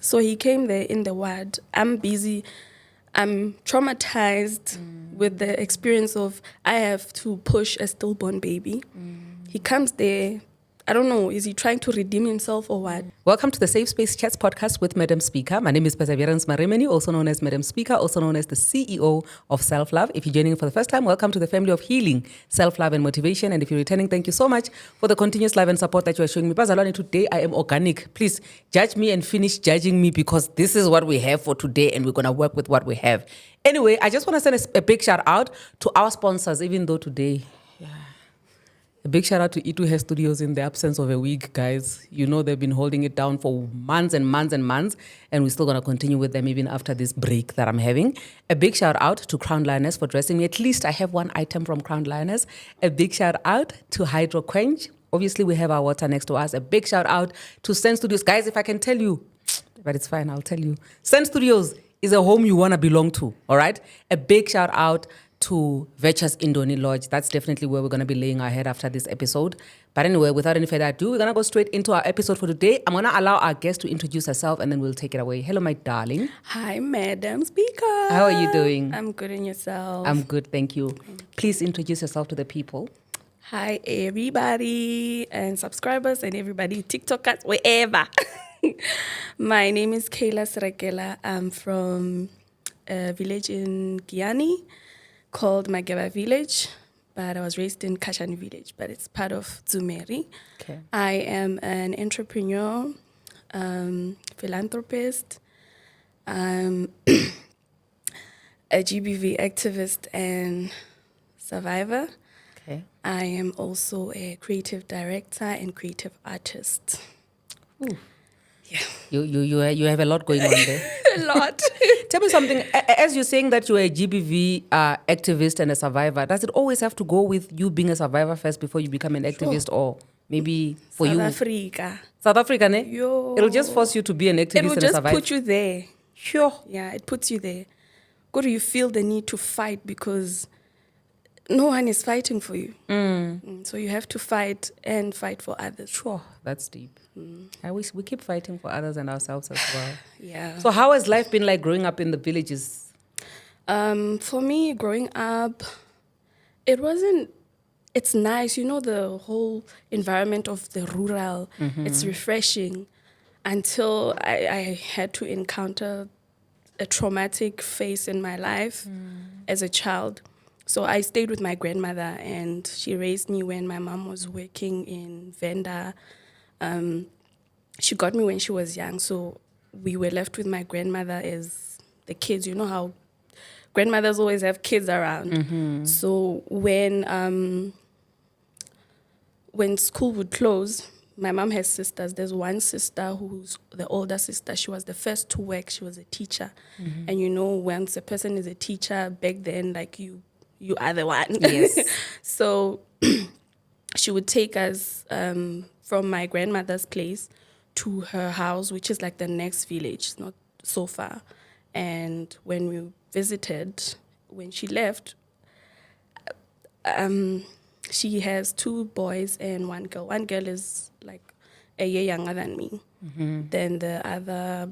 So he came there in the ward. I'm busy. I'm traumatized with the experience of I have to push a stillborn baby. He comes there. I don't know, is he trying to redeem himself or what? Welcome to the Safe Space Chats podcast with Madam Speaker. My name is Perseverance Maremeni, also known as Madam Speaker, also known as the CEO of Self-Love. If you're joining for the first time, welcome to the family of healing, self-love and motivation. And if you're returning, thank you so much for the continuous love and support that you are showing me. Bazalwane, today I am organic. Please judge me and finish judging me because this is what we have for today and we're going to work with what we have. Anyway, I just want to send a big shout out to our sponsors, even though today... A big shout out to E2 Hair Studios in the absence of a week, guys. You know they've been holding it down for months and months and months, and we're still going to continue with them even after this break that I'm having. A big shout out to Crown Lioness for dressing me. At least I have one item from Crown Lioness. A big shout out to Hydro Quench. Obviously, we have our water next to us. A big shout out to Sen Studios. Guys, if I can tell you, but it's fine, I'll tell you. Sen Studios is a home you want to belong to, all right? A big shout out to Virtuous Indoni Lodge. That's definitely where we're going to be laying our head after this episode. But anyway, without any further ado, we're going to go straight into our episode for today. I'm going to allow our guest to introduce herself and then we'll take it away. Hello, my darling. Hi, Madam Speaker. How are you doing? I'm good, and yourself? I'm good, thank you. Please introduce yourself to the people. Hi, everybody, and subscribers and everybody, TikTokers, wherever. My name is Kayla Serakela. I'm from a village in Giyani called Mageba Village, but I was raised in Kashani Village, but it's part of Zumeri. Okay. I am an entrepreneur, philanthropist, a GBV activist and survivor. Okay. I am also a creative director and creative artist. Ooh. Yeah. You have a lot going on there. A lot. Tell me something. As you're saying that you're a GBV activist and a survivor, does it always have to go with you being a survivor first before you become an activist, or maybe for South you? Africa. South Africa, ne? Yo. It'll just force you to be an activist It will and a just survivor. put you there. Sure. Yeah, it puts you there. Go, you feel the need to fight because no one is fighting for you. So you have to fight and fight for others. Sure. That's deep. I wish we keep fighting for others and ourselves as well. Yeah. So how has life been like growing up in the villages? For me, growing up, it's nice. You know, the whole environment of the rural, it's refreshing until I had to encounter a traumatic phase in my life as a child. So I stayed with my grandmother and she raised me when my mom was working in Venda. She got me when she was young, so we were left with my grandmother as the kids. You know how grandmothers always have kids around. So when school would close, my mom has sisters. There's one sister who's the older sister. She was the first to work. She was a teacher. And you know, once a person is a teacher, back then, like you are the one. Yes. So she would take us from my grandmother's place to her house, which is like the next village. It's not so far. And when we visited, when she left, she has two boys and one girl. One girl is like a year younger than me. Then the other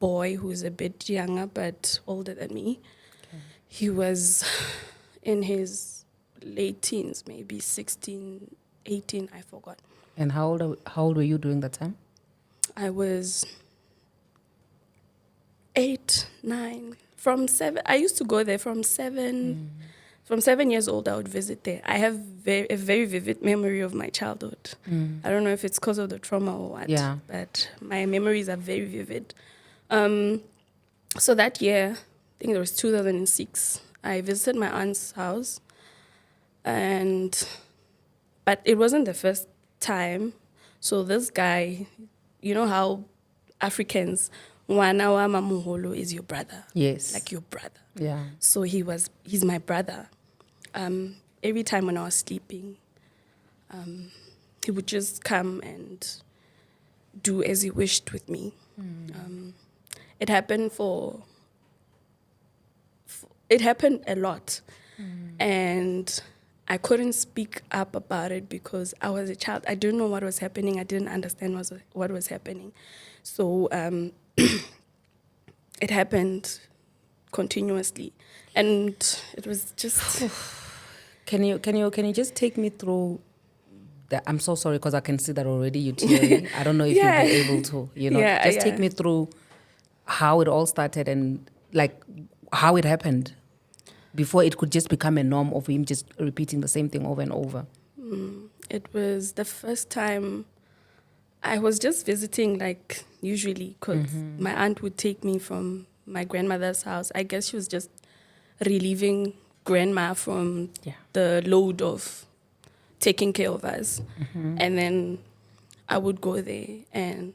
boy, who is a bit younger but older than me, he was in his late teens, maybe 16, 18, I forgot. And how old were you during that time? I was 8, 9. From 7, I used to go there from 7. From 7 years old, I would visit there. I have a very vivid memory of my childhood. I don't know if it's because of the trauma or what, but my memories are very vivid. So that year, I think it was 2006, I visited my aunt's house. But it wasn't the first time. So this guy, you know how Africans, Wana wa mamuholo is your brother. Yes. Like your brother. Yeah. So he's my brother. Every time when I was sleeping, he would just come and do as he wished with me. It happened it happened a lot. And I couldn't speak up about it because I was a child. I didn't know what was happening. I didn't understand what was happening. So it happened continuously, and it was just. Can you just take me through that? I'm so sorry because I can see that already you're tearing. I don't know if Yeah. you'll be able to, Yeah, just yeah. take me through how it all started and like how it happened before it could just become a norm of him just repeating the same thing over and over. It was the first time I was just visiting, like usually, because my aunt would take me from my grandmother's house. I guess she was just relieving grandma from Yeah. the load of taking care of us. And then I would go there, and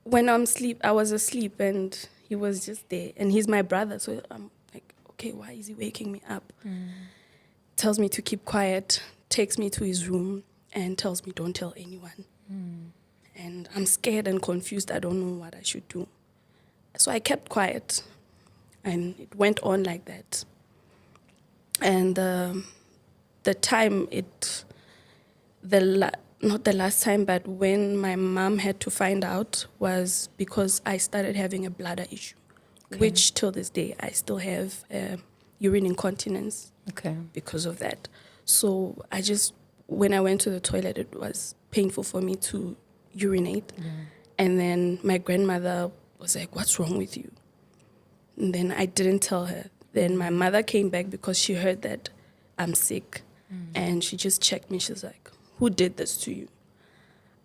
when I was asleep, and he was just there, and he's my brother, so I'm like, okay, why is he waking me up? Tells me to keep quiet, takes me to his room, and tells me don't tell anyone. And I'm scared and confused. I don't know what I should do. So I kept quiet, and it went on like that. And the time not the last time, but when my mom had to find out was because I started having a bladder issue, which till this day I still have urine incontinence Okay. because of that. So when I went to the toilet, it was painful for me to urinate. And then my grandmother was like, "What's wrong with you?" And then I didn't tell her. Then my mother came back because she heard that I'm sick. And she just checked me. She's like, "Who did this to you?"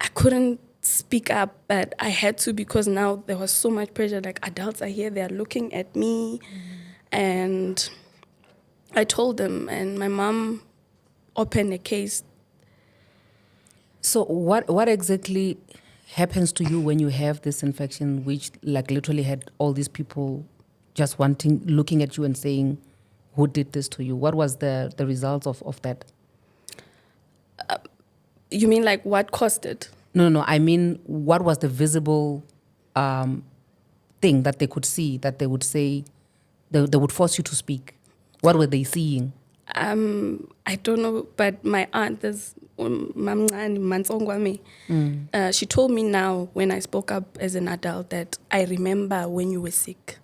I couldn't speak up, but I had to because now there was so much pressure. Like, adults are here, they're looking at me. And I told them, and my mom opened a case. So what exactly happens to you when you have this infection, which like literally had all these people just looking at you and saying, who did this to you? What was the result of that? You mean like what caused it? No. I mean, what was the visible thing that they could see that they would say, they would force you to speak? What were they seeing? I don't know, but my aunt, there's Mamncane Mansongwame, she told me now when I spoke up as an adult that I remember when you were sick.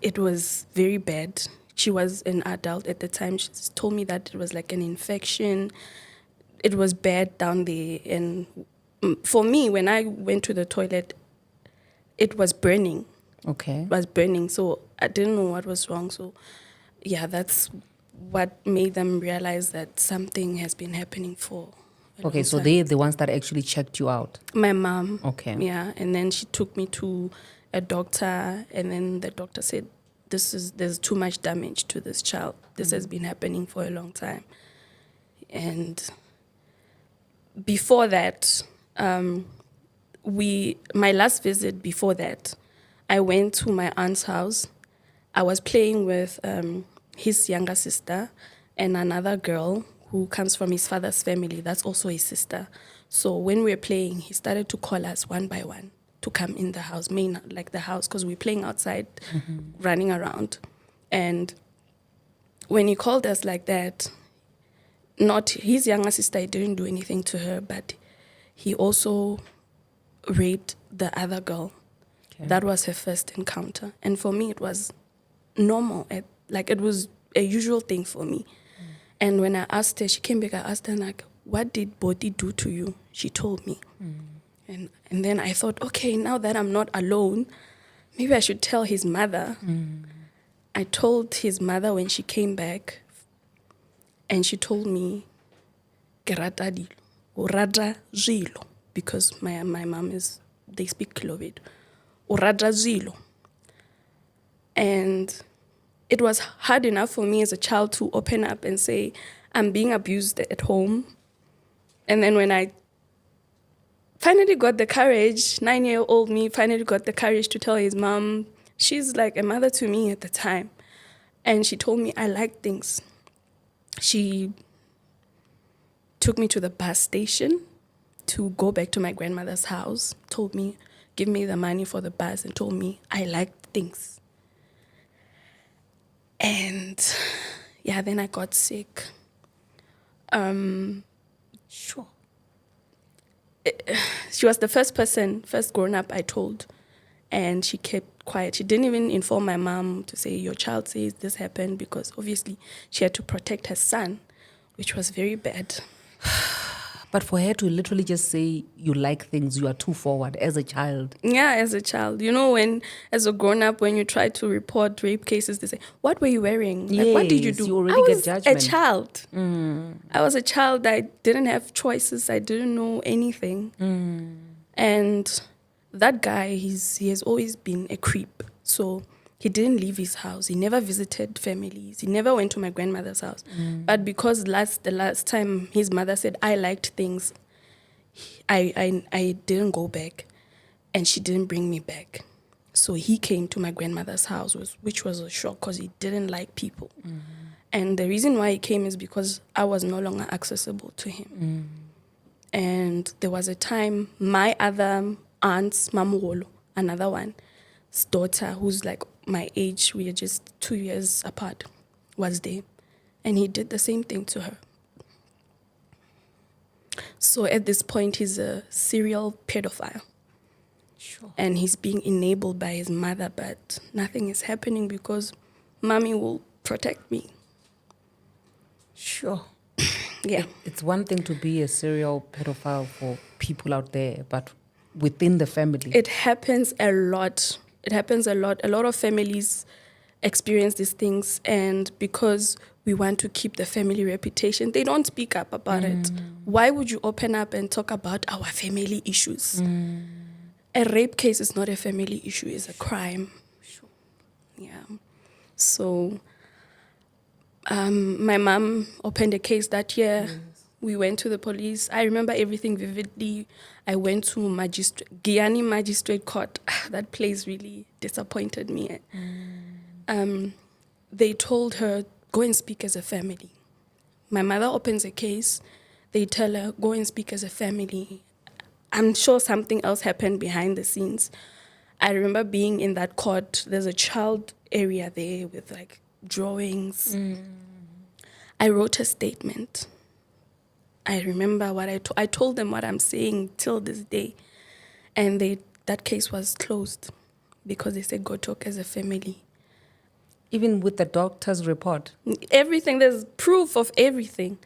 It was very bad. She was an adult at the time. She told me that it was like an infection. It was bad down there. And for me, when I went to the toilet, it was burning. Okay. It was burning. So I didn't know what was wrong. So yeah, that's what made them realize that something has been happening for a Okay, long so time. they're the ones that actually checked you out. My mom. Okay. Yeah, and then she took me to a doctor, and then the doctor said, there's too much damage to this child. This has been happening for a long time. And before that, my last visit before that, I went to my aunt's house. I was playing with his younger sister and another girl who comes from his father's family. That's also his sister. So when we were playing, he started to call us one by one to come in the house, the house, because we were playing outside, running around. And when he called us like that, not his younger sister, he didn't do anything to her, but he also raped the other girl. Okay. That was her first encounter. And for me, it was normal. It was a usual thing for me. And when I asked her, she came back, I asked her, like, what did Bodhi do to you? She told me. And then I thought, okay, now that I'm not alone, maybe I should tell his mother. I told his mother when she came back, and she told me, "Ke rata dilo, o rata zwilo," because my mom they speak Kilobedu. O rata zwilo. And it was hard enough for me as a child to open up and say, I'm being abused at home. And then when I finally got the courage, 9-year-old me finally got the courage to tell his mom, she's like a mother to me at the time. And she told me I like things. She took me to the bus station to go back to my grandmother's house, told me, give me the money for the bus, and told me I liked things. And yeah, then I got sick. Sure. she was the first grown up I told, and she kept quiet. She didn't even inform my mom to say, your child says this happened, because obviously she had to protect her son, which was very bad. But for her to literally just say you like things, you are too forward as a child. Yeah, as a child. You know, when, as a grown up, when you try to report rape cases, they say, what were you wearing? Like, what did you Yes, do? you already I was get judgment. a child. I was a child. I didn't have choices. I didn't know anything. And that guy, he has always been a creep. So he didn't leave his house. He never visited families. He never went to my grandmother's house. But because the last time his mother said I liked things, I didn't go back, and she didn't bring me back. So he came to my grandmother's house, which was a shock, because he didn't like people. And the reason why he came is because I was no longer accessible to him. And there was a time my other aunt's Mamolo, another one's daughter, who's like my age, we are just 2 years apart, was there. And he did the same thing to her. So at this point, he's a serial pedophile. Sure. And he's being enabled by his mother, but nothing is happening because mommy will protect me. Sure. Yeah. It's one thing to be a serial pedophile for people out there, but within the family. It happens a lot. It happens a lot. A lot of families experience these things, and because we want to keep the family reputation, they don't speak up about it. Why would you open up and talk about our family issues? A rape case is not a family issue, it's a crime. Sure. Yeah. So my mom opened a case that year. Yes. We went to the police. I remember everything vividly. I went to Giyani magistrate court. That place really disappointed me. They told her, go and speak as a family. My mother opens a case. They tell her, go and speak as a family. I'm sure something else happened behind the scenes. I remember being in that court. There's a child area there with like drawings. I wrote a statement. I remember what I told them what I'm saying till this day. And that case was closed because they said, go talk as a family. Even with the doctor's report? Everything, there's proof of everything.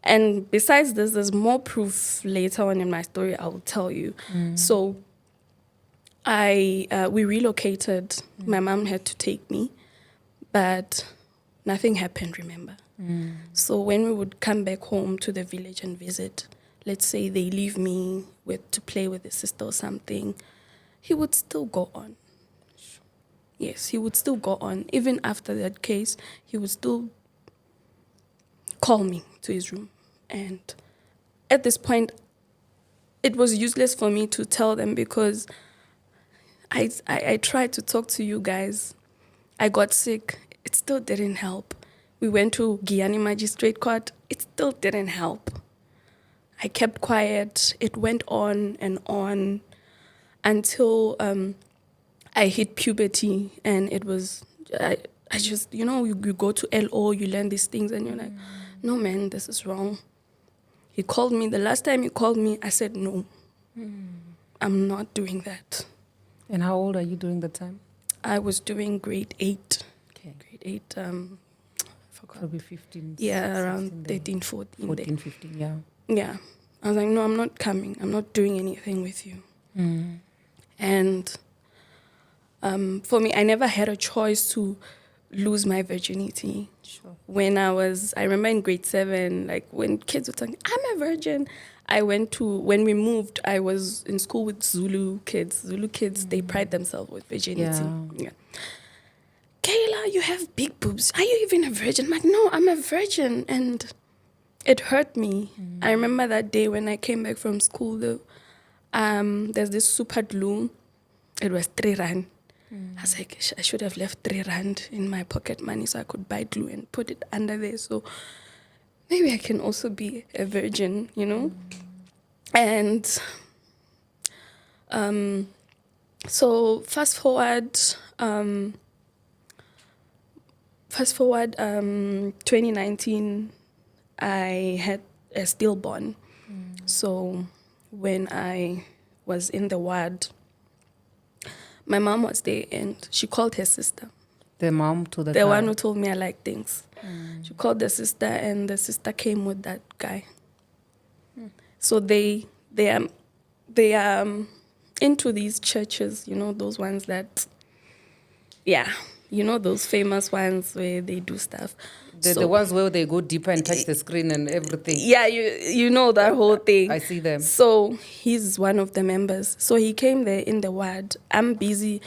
And besides this, there's more proof later on in my story I will tell you. So we relocated. My mom had to take me, but nothing happened, remember? So when we would come back home to the village and visit, let's say they leave me to play with his sister or something, he would still go on. Yes, he would still go on. Even after that case, he would still call me to his room. And at this point, it was useless for me to tell them because I tried to talk to you guys. I got sick. It still didn't help. We went to Giyani magistrate court. It still didn't help. I kept quiet. It went on and on until I hit puberty, and it was, I just, you go to LO, you learn these things, and you're like, no, man, this is wrong. He called me. The last time he called me, I said, no, I'm not doing that. And how old are you during the time? I was doing grade 8. Okay. Grade 8, I forgot. Probably 15. Yeah, around 13, 14. 14, 15, yeah. Yeah. I was like, no, I'm not coming. I'm not doing anything with you. And for me, I never had a choice to lose my virginity. Sure. I remember in grade 7, like when kids were talking, I'm a virgin. When we moved, I was in school with Zulu kids. Zulu kids, they pride themselves with virginity. Yeah. Kayla, you have big boobs. Are you even a virgin? I'm like, no, I'm a virgin. And it hurt me. I remember that day when I came back from school, there's this super glue. It was 3 rand. I was like, I should have left 3 rand in my pocket money so I could buy glue and put it under there. So maybe I can also be a virgin, And so fast forward, 2019, I had a stillborn. So when I was in the ward. My mom was there and she called her sister. The mom to the The guy. one who told me I like things. She called the sister and the sister came with that guy. So they are into these churches, you know, those ones that, yeah, you know, those famous ones where they do stuff. The ones where they go deeper and touch the screen and everything. Yeah, you know that whole thing. I see them. So he's one of the members. So he came there in the ward. I'm busy.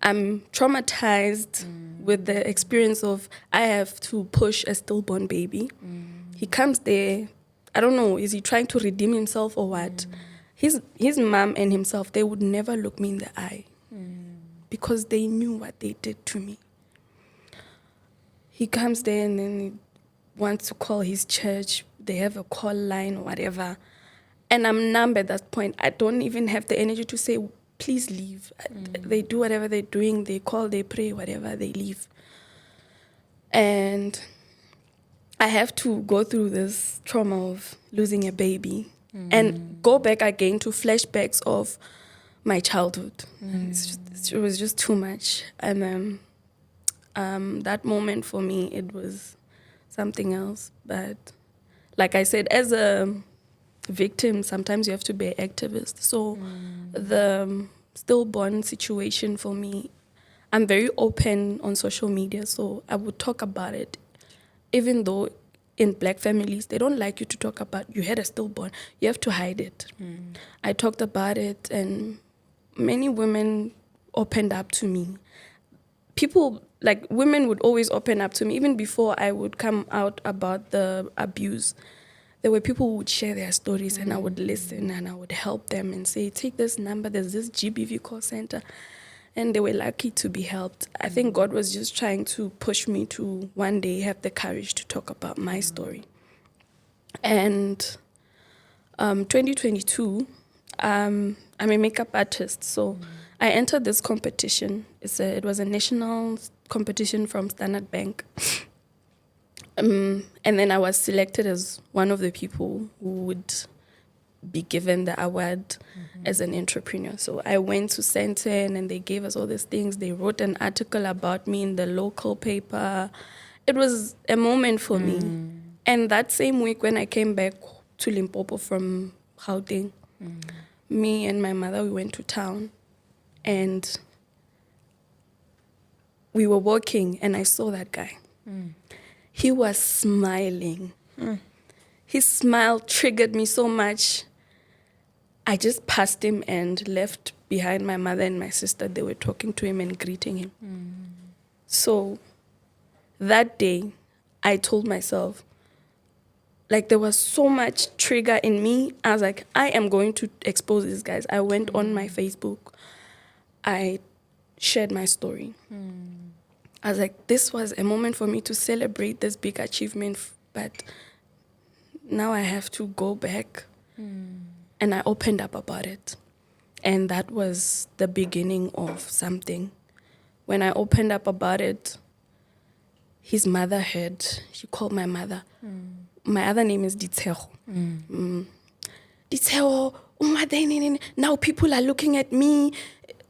I'm traumatized with the experience of I have to push a stillborn baby. He comes there. I don't know, is he trying to redeem himself or what? His mom and himself, they would never look me in the eye because they knew what they did to me. He comes there and then he wants to call his church. They have a call line or whatever. And I'm numb at that point. I don't even have the energy to say, please leave. They do whatever they're doing. They call, they pray, whatever, they leave. And I have to go through this trauma of losing a baby and go back again to flashbacks of my childhood. It was just too much. And that moment for me, it was something else. But like I said, as a victim, sometimes you have to be an activist. So the stillborn situation for me, I'm very open on social media, so I would talk about it. Even though in black families, they don't like you to talk about you had a stillborn. You have to hide it. I talked about it, and many women opened up to me. People, like women would always open up to me, even before I would come out about the abuse. There were people who would share their stories and I would listen and I would help them and say, take this number, there's this GBV call center. And they were lucky to be helped. I think God was just trying to push me to one day have the courage to talk about my story. And 2022, I'm a makeup artist. So I entered this competition. It was a national competition from Standard Bank. And then I was selected as one of the people who would be given the award as an entrepreneur. So I went to Senten and they gave us all these things. They wrote an article about me in the local paper. It was a moment for me. And that same week when I came back to Limpopo from Gauteng, me and my mother, we went to town and we were walking and I saw that guy. He was smiling. His smile triggered me so much. I just passed him and left behind my mother and my sister. They were talking to him and greeting him. So that day, I told myself, like there was so much trigger in me. I was like, I am going to expose these guys. I went on my Facebook. I shared my story. I was like, this was a moment for me to celebrate this big achievement, but now I have to go back. And I opened up about it. And that was the beginning of something. When I opened up about it, his mother heard. She called my mother. My other name is Ditego. Ditego, now people are looking at me.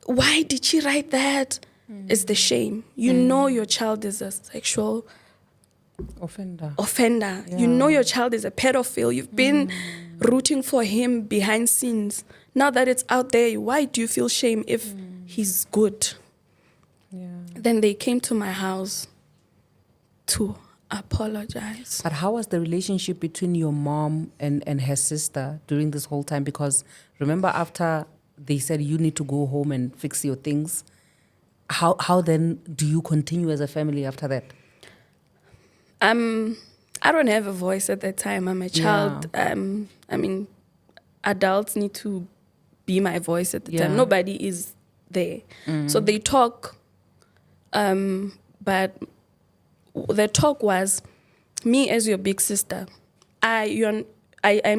Why did she write that? It's the shame. You know your child is a sexual offender. Yeah. You know your child is a pedophile. You've been rooting for him behind scenes. Now that it's out there, why do you feel shame if he's good? Yeah. Then they came to my house to apologize. But how was the relationship between your mom and her sister during this whole time? Because remember, after they said you need to go home and fix your things, how then do you continue as a family after that? I don't have a voice at that time. I'm a child. I mean, adults need to be my voice at the time. Nobody is there. So they talk, but the talk was, me as your big sister, I'm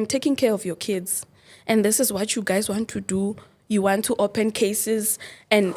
taking care of your kids. And this is what you guys want to do. You want to open cases and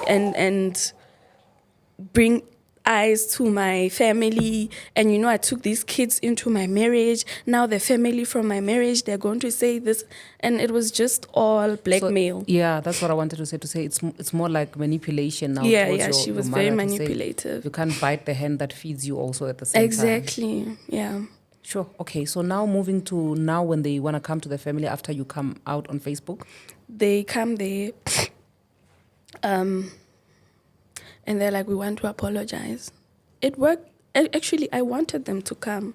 bring eyes to my family, and I took these kids into my marriage. Now the family from my marriage, they're going to say this, and it was just all blackmail. So, yeah, that's what I wanted to say. It's more like manipulation now. Yeah, she was very manipulative. You can't bite the hand that feeds you also at the same time. Exactly, yeah. Sure. Okay, so now moving to now when they want to come to the family after you come out on Facebook. They come there, and they're like, we want to apologize. It worked. Actually, I wanted them to come.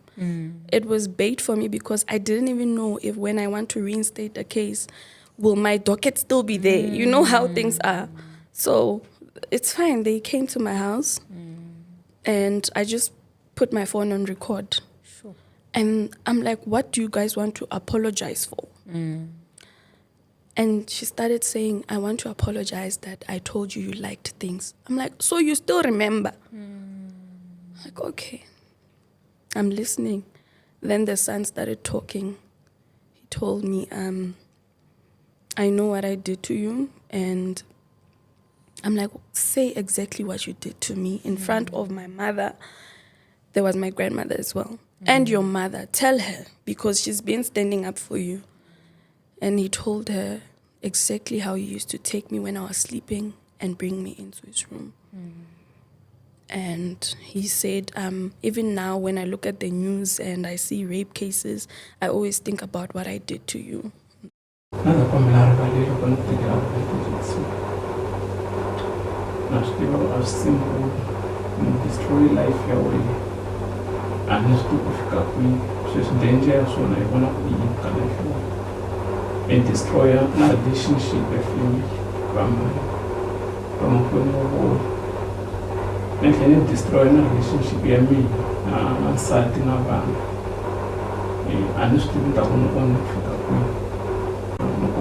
It was bait for me because I didn't even know if when I want to reinstate the case, will my docket still be there? You know how things are. So it's fine. They came to my house, and I just put my phone on record. Sure. And I'm like, what do you guys want to apologize for? And she started saying, I want to apologize that I told you liked things. I'm like, so you still remember? Like, okay. I'm listening. Then the son started talking. He told me, I know what I did to you. And I'm like, say exactly what you did to me in front of my mother. There was my grandmother as well. And your mother. Tell her, because she's been standing up for you. And he told her exactly how he used to take me when I was sleeping and bring me into his room. And he said, even now when I look at the news and I see rape cases, I always think about what I did to you. Destroy life your way. And it's too difficult. She's dangerous when I want to be in connection. A destroyer, a relationship with you from and can you destroy a relationship with me? I'm sad in our van. I'm still not going to pick up me. Not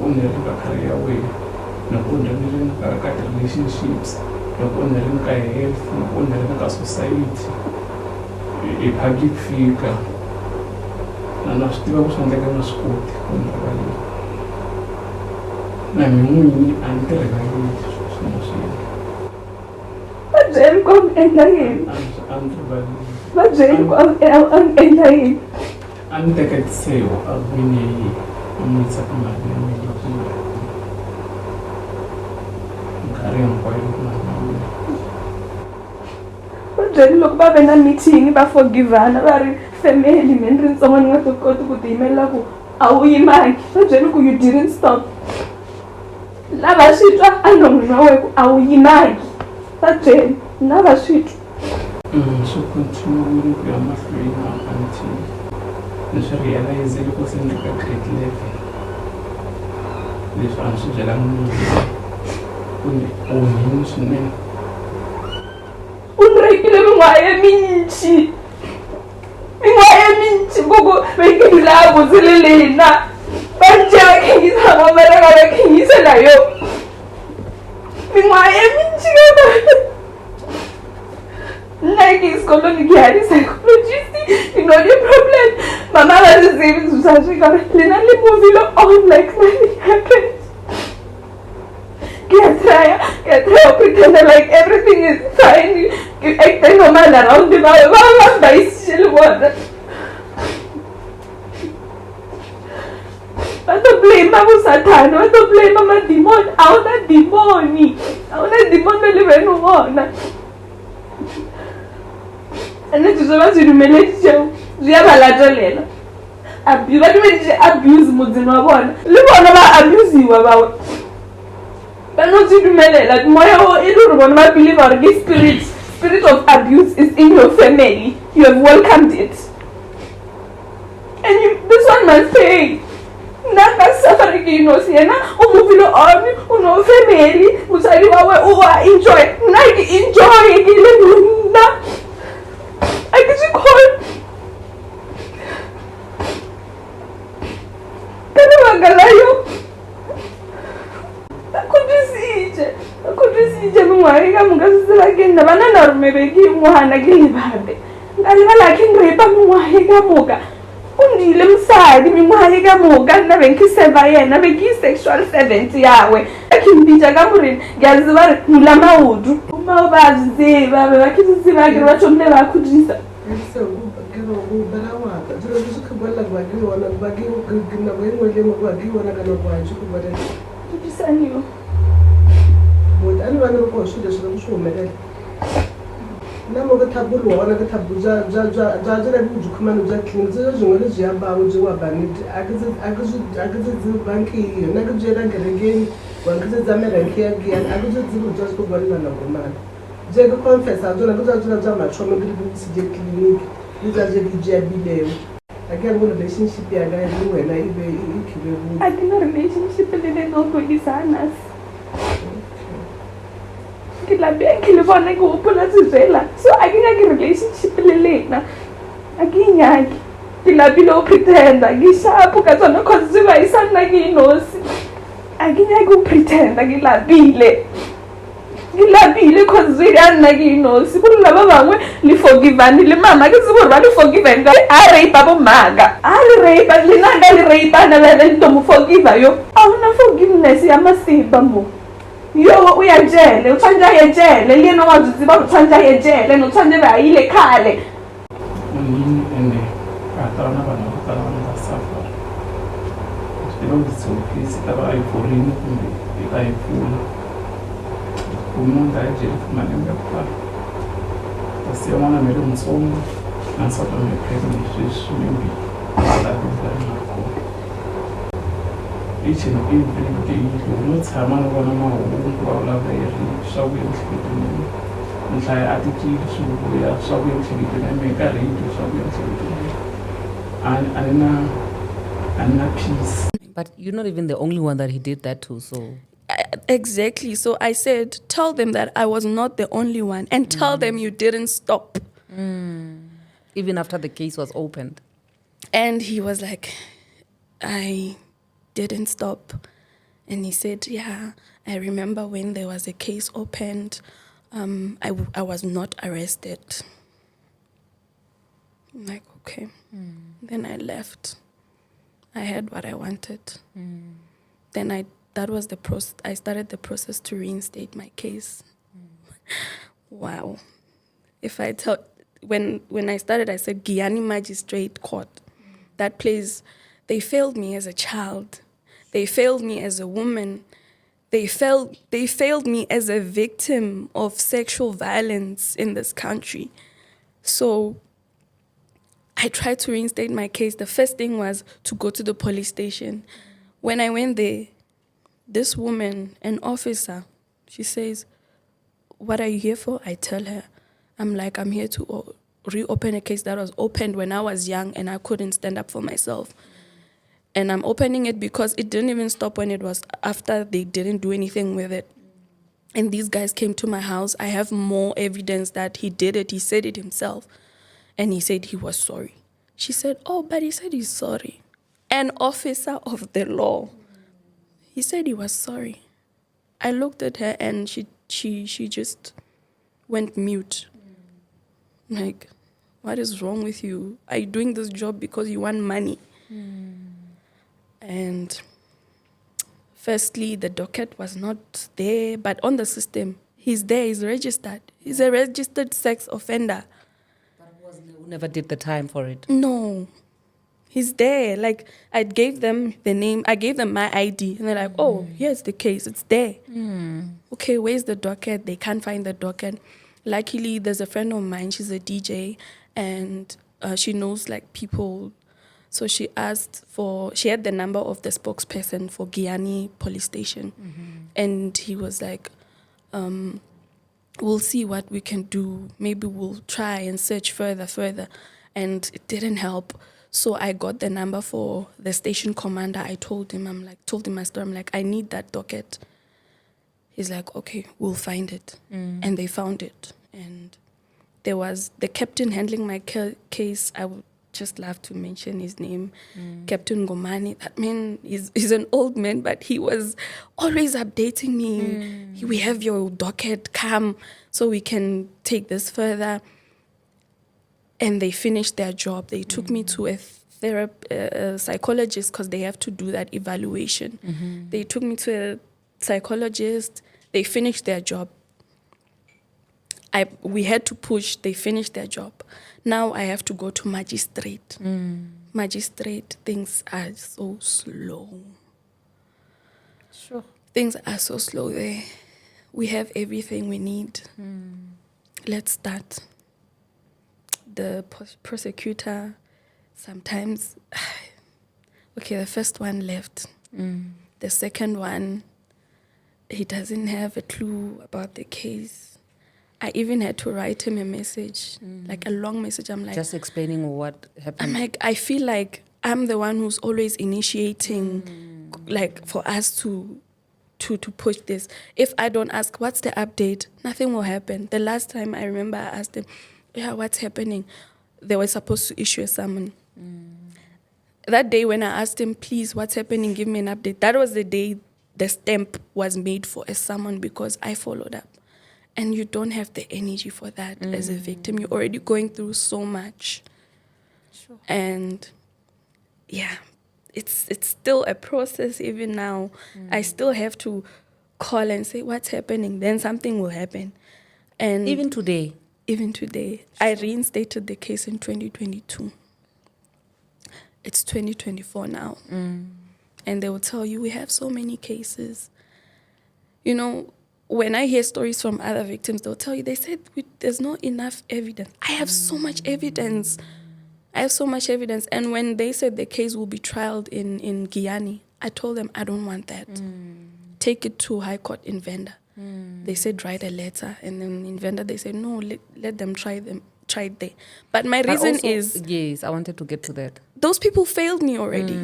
only a career away, not only a relationships, not only a health, not only a society, a public figure. And I still was on the school. I'm moving and telling But then come and again. But then come and again. I'm the cat sale of Winnie. I'm with a command. But then look back in a meeting about forgiven about family men someone got to go to the email. Oh, you might. But then you didn't stop. Lava sweet, I don't know how you might. But then, never sweet. So continue with your free now until you realize it was in the great level. This one is a long one. Unrekile mingwaye minchi gogo bekilabo zelelena banjake ngizama mara ngakingise nayo mingwaye minchi gogo like is colon Giyani psychologist you know the problem mama was saying susashika lena movie on like nothing happened. Get try pretend like everything is fine. You act normal around the world. By still water. I don't blame Mama Satan. I don't blame Mama Demon. I want demon. Believe no one. And it is about to humiliate you. You have a lateral. Abuse Mudina one. Look on about abuse you about. But not to like my believe or this spirit of abuse is in your family. You have welcomed it. And this one must pay. Naka suffering you know, Siena, moving on, no family, Musari enjoy. Nike enjoy I get you call. Kanawagalayo. Kudusije mwaika mukasisira kenda vanana rume veki mwana kilibabe ngaliva lakini repa mwaika muka undile msadi mwaika muka na venkiseva yena veki sexual 70 yawe akimbicha kamurini ngaziva mula maudu mawubaziva bevakhisiziva ke batsho mne bakhutshisa kuthisaniyo namo ke thabulu wona ke thabu ja le bukhumana ja clean tse jengwe le ja ba o je wa banit a ke tse banki yona ke jela ngerekeni wa ke tse zamela ke ya Giyani a ke tse tse go bona na ngomana je ke confess a tsona ke tsa matshomo ke di se je clinic le tsa je ke je bileo a ke ngone relationship ya ga le wena ibe ikhibe bu a ke na relationship le no go isana ke la bien ke le bona ke hopola tsela so a ke nyake relationship le lena a ke nyake ke la bilo pretenda ke shapo ka tsona cause se ba isana ke inosi a ke nyake pretenda ke la bile cause se ya nna ke inosi go la ba bangwe le forgivane le mama ke se ba le forgiven ka a rape ba maga a le rape le nanga le rape na le ndo mo forgive yo a una forgiveness ya masiba mo yo uyajele uthanja yejele lena waziziba uthanja yejele nothanje bayile khale ende atana bana batala safa sino ngizofisa kaba ayiforini kumbe ikayifuna umuntu ajele kumane ngapha asiyona mele umsongo nasaba mephezulu shishimbi la bizana each and every day you tshama no bona mahungu wa la veri swa ku enhleketeni nhlaya attitude swo ya swa ku enhleketeni me ka radio swa ku enhleketeni and peace. But you're not even the only one that he did that to, so... Exactly. So I said, tell them that I was not the only one and tell them you didn't stop. Even after the case was opened. And he was like, I didn't stop. And he said, yeah, I remember when there was a case opened, I was not arrested. I'm like, okay. Then I left. I had what I wanted. Then I started the process to reinstate my case. Wow. If I tell, when I started, I said Giyani magistrate court. That place, they failed me as a child. They failed me as a woman. They failed me as a victim of sexual violence in this country. So I tried to reinstate my case. The first thing was to go to the police station. When I went there, this woman, an officer, she says, what are you here for? I tell her, I'm like, I'm here to reopen a case that was opened when I was young and I couldn't stand up for myself. And I'm opening it because it didn't even stop when it was after they didn't do anything with it. And these guys came to my house. I have more evidence that he did it. He said it himself. And he said he was sorry. She said, oh, but he said he's sorry. An officer of the law. He said he was sorry. I looked at her and she just went mute. Like, what is wrong with you? Are you doing this job because you want money? And firstly, the docket was not there, but on the system, he's there, he's registered. He's a registered sex offender. Who never did the time for it? No. He's there. Like, I gave them the name, I gave them my ID, and they're like, oh, here's the case, it's there. Okay, where's the docket? They can't find the docket. Luckily, there's a friend of mine, she's a DJ, and she knows, like, people. So she had the number of the spokesperson for Giyani police station. And he was like, we'll see what we can do. Maybe we'll try and search further. And it didn't help. So I got the number for the station commander. I told him my story. I'm like, I need that docket. He's like, okay, we'll find it. And they found it. And there was the captain handling my case. I would just love to mention his name, Captain Gomani. That man is an old man, but he was always updating me. We have your docket, come, so we can take this further. And they finished their job. They took me to a psychologist because they have to do that evaluation. They took me to a psychologist. They finished their job. we had to push. They finished their job. Now I have to go to magistrate. Magistrate, things are so slow. Sure. Things are so slow there. We have everything we need. Let's start. The prosecutor, sometimes, okay, the first one left. The second one, he doesn't have a clue about the case. I even had to write him a message, like a long message. I'm like, just explaining what happened. I'm like, I feel like I'm the one who's always initiating, like, for us to push this. If I don't ask, what's the update? Nothing will happen. The last time I remember, I asked him, yeah, what's happening? They were supposed to issue a summon. That day when I asked him, please, what's happening? Give me an update. That was the day the stamp was made for a summon because I followed up. And you don't have the energy for that as a victim. You're already going through so much. Sure. And yeah, it's still a process even now. I still have to call and say, what's happening? Then something will happen. And Even today. I reinstated the case in 2022. It's 2024 now. And they will tell you, we have so many cases. You know, when I hear stories from other victims, they'll tell you, they said, there's not enough evidence. I have so much evidence. And when they said the case will be trialed in Giyani, I told them, I don't want that. Take it to High Court in Venda. They said, write a letter. And then in Venda, they said, no, let them try it there. But my reason also, is... Yes, I wanted to get to that. Those people failed me already.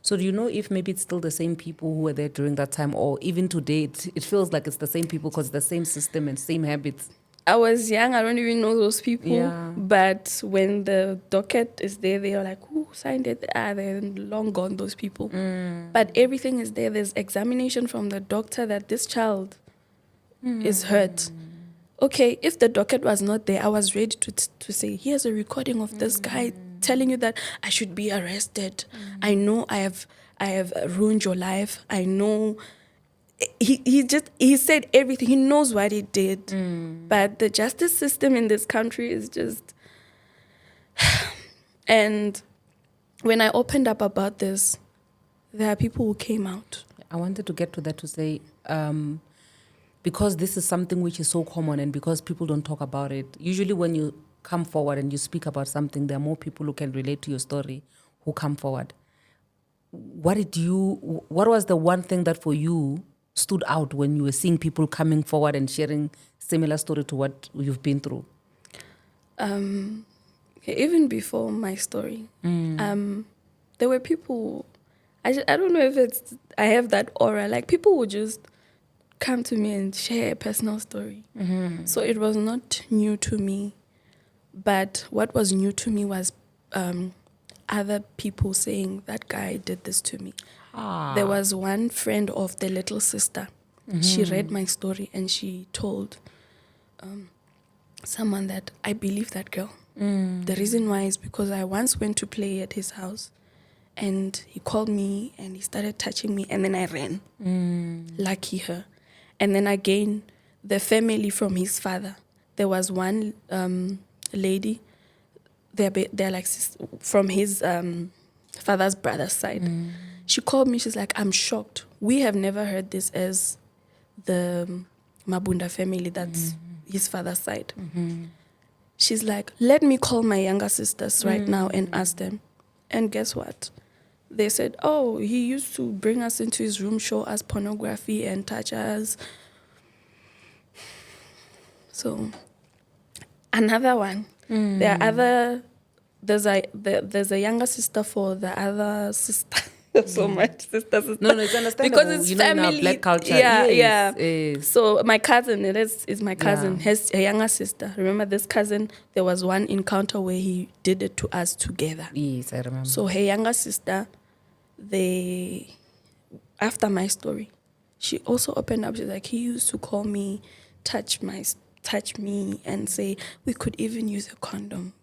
So do you know if maybe it's still the same people who were there during that time, or even today it feels like it's the same people because the same system and same habits? I was young, I don't even know those people. Yeah. But when the docket is there, they are like, who signed it? They're long gone, those people. But everything is there. There's examination from the doctor that this child is hurt. Okay, if the docket was not there, I was ready to say, here's a recording of this guy telling you that I should be arrested. I know I have ruined your life. I know. He said everything. He knows what he did. But the justice system in this country is just... And when I opened up about this, there are people who came out. I wanted to get to that to say, because this is something which is so common and because people don't talk about it, usually when you come forward and you speak about something, there are more people who can relate to your story who come forward. What was the one thing that for you stood out when you were seeing people coming forward and sharing similar story to what you've been through? Even before my story, there were people, I don't know if I have that aura, like people would just come to me and share a personal story. So it was not new to me. But what was new to me was other people saying, that guy did this to me. There was one friend of the little sister. She read my story and she told someone that I believe that girl. The reason why is because I once went to play at his house and he called me and he started touching me and then I ran. Lucky her. And then again, the family from his father. There was one lady, they're like from his father's brother's side. She called me, she's like, I'm shocked. We have never heard this as the Mabunda family, that's his father's side. She's like, let me call my younger sisters right now and ask them. And guess what? They said, oh, he used to bring us into his room, show us pornography and touch us. So, another one. There are there's a younger sister for the other sister. So much sister. No, it's understandable. Because it's family. In our black culture. Yeah, yes, yeah. Yes. So my cousin, is my cousin, Yeah. has a younger sister. Remember this cousin, there was one encounter where he did it to us together. Yes, I remember. So her younger sister, after my story, she also opened up. She's like, he used to call me, touch me and say, we could even use a condom.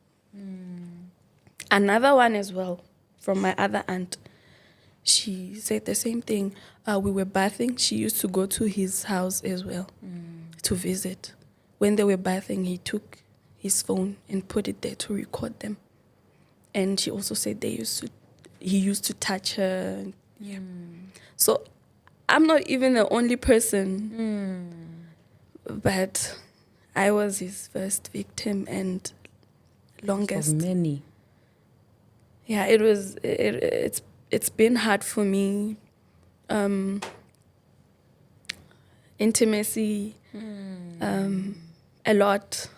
Another one as well, from my other aunt. She said the same thing. We were bathing. She used to go to his house as well to visit. When they were bathing, he took his phone and put it there to record them. And she also said he used to touch her. Yeah. So I'm not even the only person, but I was his first victim and longest. Of many. Yeah, it's been hard for me. Intimacy, a lot.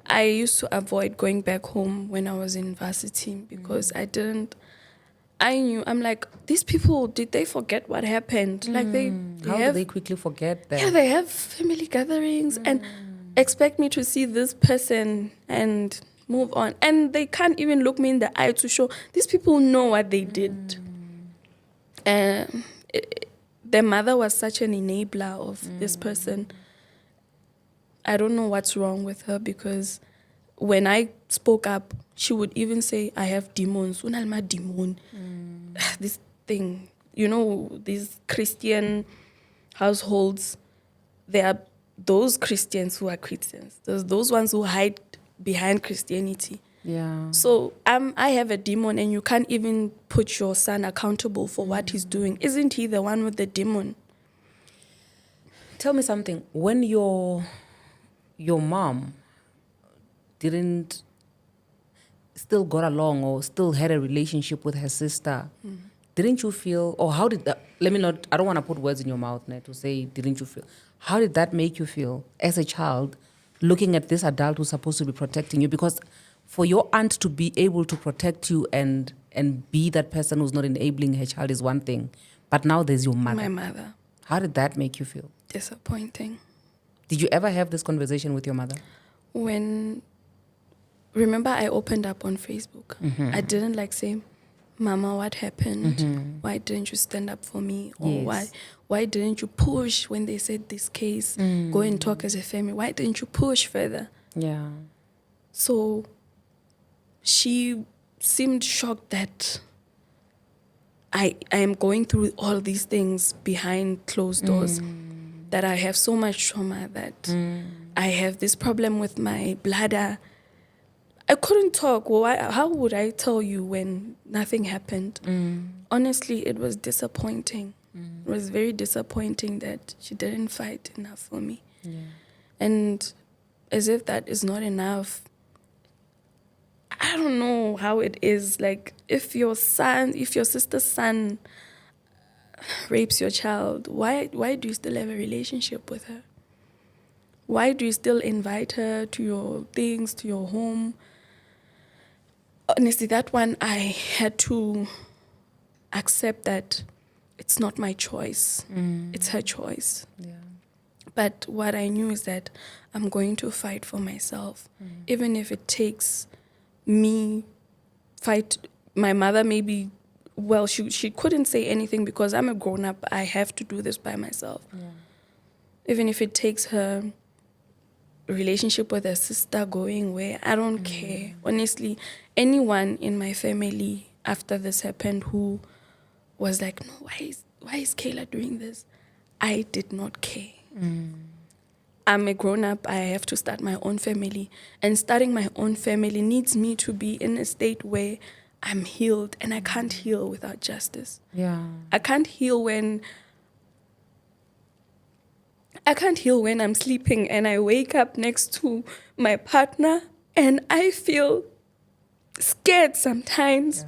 I used to avoid going back home when I was in varsity because I knew, I'm like, these people, did they forget what happened? Like How do they quickly forget that? Yeah, they have family gatherings and expect me to see this person and move on. And they can't even look me in the eye to show these people know what they did. Their mother was such an enabler of this person. I don't know what's wrong with her because when I spoke up, she would even say, I have demons. Unalma demon. This thing, these Christian households, there are those Christians who are Christians. There's those ones who hide behind Christianity. Yeah. So I have a demon and you can't even put your son accountable for what he's doing. Isn't he the one with the demon? Tell me something. When your mom didn't still got along or still had a relationship with her sister, didn't you feel, or how did that, I don't want to put words in your mouth, to say, didn't you feel, how did that make you feel as a child looking at this adult who's supposed to be protecting you? Because for your aunt to be able to protect you and be that person who's not enabling her child is one thing, but now there's your mother. My mother. How did that make you feel? Disappointing. Did you ever have this conversation with your mother? Remember I opened up on Facebook. I didn't say, Mama, what happened? Why didn't you stand up for me? Or why didn't you push when they said this case? Go and talk as a family. Why didn't you push further? Yeah. So she seemed shocked that I am going through all these things behind closed doors, that I have so much trauma, that I have this problem with my bladder. I couldn't talk. Well, how would I tell you when nothing happened? Honestly, it was disappointing. It was very disappointing that she didn't fight enough for me. Yeah. And as if that is not enough, I don't know how it is. If your sister's son rapes your child, why do you still have a relationship with her? Why do you still invite her to your things, to your home? Honestly, that one I had to accept that it's not my choice. It's her choice. Yeah. But what I knew is that I'm going to fight for myself, even if it takes me fight. My mother maybe, she couldn't say anything because I'm a grown-up. I have to do this by myself. Yeah. Even if it takes her relationship with her sister going where, I don't care. Honestly, anyone in my family after this happened who was like, no, why is Kayla doing this? I did not care. I'm a grown-up. I have to start my own family. And starting my own family needs me to be in a state where I'm healed. And I can't heal without justice. Yeah. I can't heal when I'm sleeping and I wake up next to my partner and I feel scared sometimes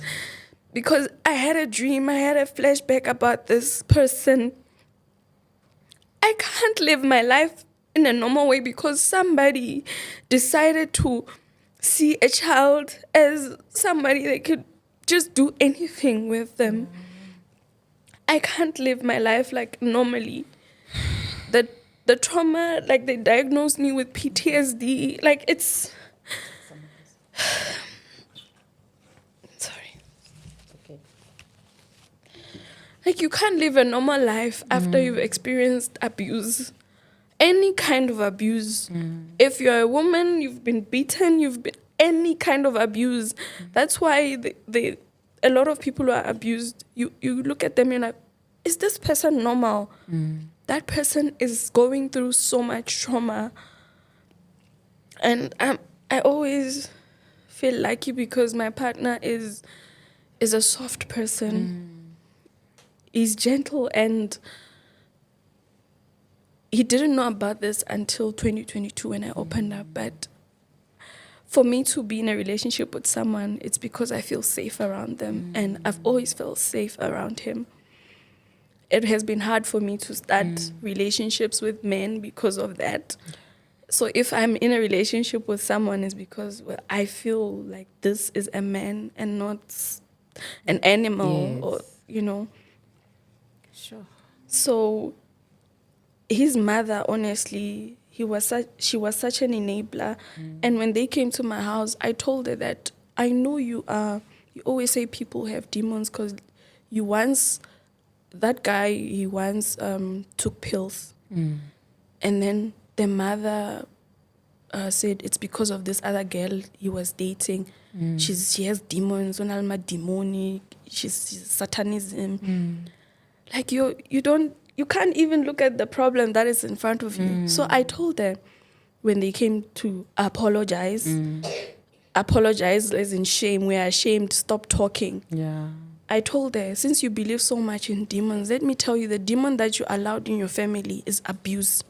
because I had a dream, I had a flashback about this person. I can't live my life in a normal way because somebody decided to see a child as somebody that could just do anything with them. I can't live my life normally. The trauma, they diagnosed me with PTSD, it's... Sorry. Okay. You can't live a normal life after you've experienced abuse. Any kind of abuse. If you're a woman, you've been beaten, you've been any kind of abuse. That's why a lot of people who are abused, you look at them, you're like, is this person normal? that person is going through so much trauma. And I always feel lucky because my partner is a soft person. He's gentle, and he didn't know about this until 2022 when I opened up. But for me to be in a relationship with someone, it's because I feel safe around them. And I've always felt safe around him. It has been hard for me to start relationships with men because of that. So if I'm in a relationship with someone, it's because I feel like this is a man and not an animal, or, you know. Sure. So his mother, honestly, she was such an enabler. And when they came to my house, I told her that I know you always say people have demons because that guy, he once took pills. And then the mother said it's because of this other girl he was dating. She has demons, unalma demonic, she's satanism. Like you can't even look at the problem that is in front of you. So I told her when they came to apologize as in shame, we are ashamed, stop talking. Yeah. I told her, since you believe so much in demons, let me tell you, the demon that you allowed in your family is abuse.